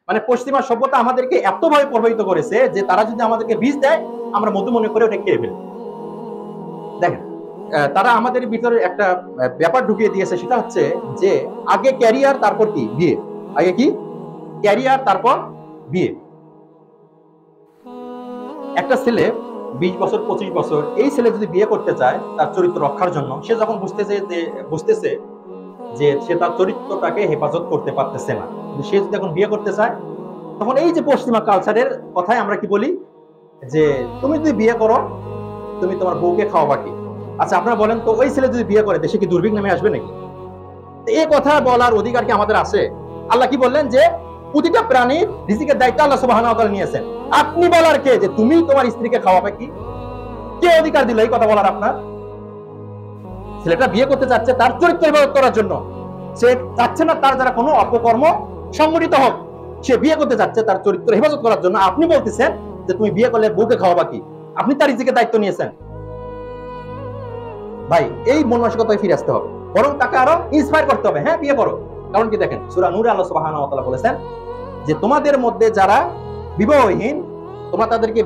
মানে পশ্চিমা সভ্যতা আমাদেরকে এতভাবে প্রভাবিত করেছে যে তারা যদি আমাদেরকে বীজ দেয় আমরা মধু মনে করে ওটা খেয়ে ফেলি। দেখেন, তারা আমাদের ভিতরে একটা ব্যাপার ঢুকিয়ে দিয়েছে, সেটা হচ্ছে যে আগে ক্যারিয়ার তারপর কি বিয়ে। আগে কি ক্যারিয়ার তারপর বিয়ে। একটা ছেলে 20 বছর 25 বছর এই ছেলে যদি বিয়ে করতে চায় তার চরিত্র রক্ষার জন্য, সে যখন বুঝতেছে যে সে তার চরিত্রটাকে হেফাজত করতে পারতেছে না, সে যদি এখন বিয়ে করতে চায়, তখন এই যে পশ্চিমা কালচারের কথায় আমরা কি বলি যে তুমি যদি বিয়ে করো তুমি তোমার বউকে খাওয়াবা কি। আচ্ছা আপনারা বলেন তো, ওই ছেলে যদি বিয়ে করে দেশে কি দুর্ভিক্ষ নেমে আসবে নাকি? এই কথা বলার অধিকার কি আমাদের আছে? আল্লাহ কি বললেন যে প্রতিটা প্রাণীর রিজিকের দায়িত্ব আল্লাহ সুবহানাহু ওয়া তাআলা নিয়েছেন। আপনি বলার কে যে তুমি তোমার স্ত্রীকে খাওয়াবে কি? কে অধিকার দিল এই কথা বলার আপনার? ছেলেটা বিয়ে করতে চাচ্ছে তার চরিত্র হেফাজত করার জন্য, সে চাচ্ছে না তার দ্বারা কোনো অপকর্ম সংঘটিত হোক, সে বিয়ে করতে চাচ্ছে তার চরিত্র হেফাজত করার জন্য। আপনি বলতেছেন যে তুমি বিয়ে করলে বউকে খাওয়াবা কি? আপনি তার রিজিকের দায়িত্ব নিয়েছেন। ভাই এই মন মানসিকতায় ফিরে আসতে হবে, বরং তাকে আরো ইন্সপায়ার করতে হবে, হ্যাঁ বিয়ে করো। কারণ কি দেখেন, সূরা নূরে আল্লাহ সুবহানাহু ওয়া তাআলা বলেছেন যে তোমাদের মধ্যে যারা বিবাহহীন তোমরা তাদেরকে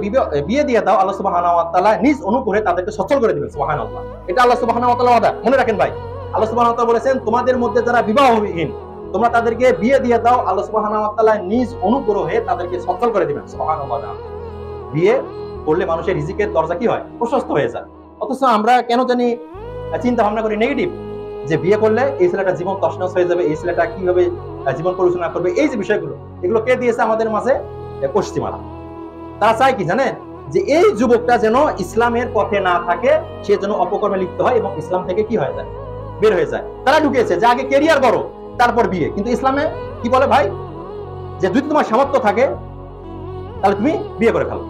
বিয়ে দিয়ে দাও, আল্লাহ সুবহানাহু ওয়া তাআলা নিজ অনুগ্রহে তাদেরকে সচ্ছল করে দিবেন। সুবহানাল্লাহ, এটা আল্লাহ সুবহানাহু ওয়া তাআলা ওয়াদা, মনে রাখেন ভাই। আল্লাহ সুবহানাহু ওয়া তাআলা বলেছেন তোমাদের মধ্যে যারা বিবাহহীন তোমরা তাদেরকে বিয়ে দিয়ে দাও, আল্লাহ সুবহানাহু ওয়া তাআলা নিজ অনুগ্রহে তাদেরকে সচ্ছল করে দিবেন। সুবহানাল্লাহ। বিয়ে করলে মানুষের রিজিকের দরজা কি হয়? প্রশস্ত হয়ে যায়। অথচ আমরা কেন জানি চিন্তা ভাবনা করি নেগেটিভ, যে বিয়ে করলে এই ছেলেটা জীবন তছনছ হয়ে যাবে, এই ছেলেটা কিভাবে জীবন পরিচালনা করবে। এই যে বিষয়গুলো, এগুলো কে দিয়েছে আমাদের মাঝে? পশ্চিমারা। তারা চায় কি জানেন? যে এই যুবকটা যেন ইসলামের পথে না থাকে, সে যেন অপকর্মে লিপ্ত হয় এবং ইসলাম থেকে কি হয়ে যায়? বের হয়ে যায়। তারা ঢুকিয়েছে যে আগে ক্যারিয়ার করো তারপর বিয়ে। কিন্তু ইসলামে কি বলে ভাই? যে যদি তোমার সামর্থ্য থাকে তাহলে তুমি বিয়ে করে ফেলো।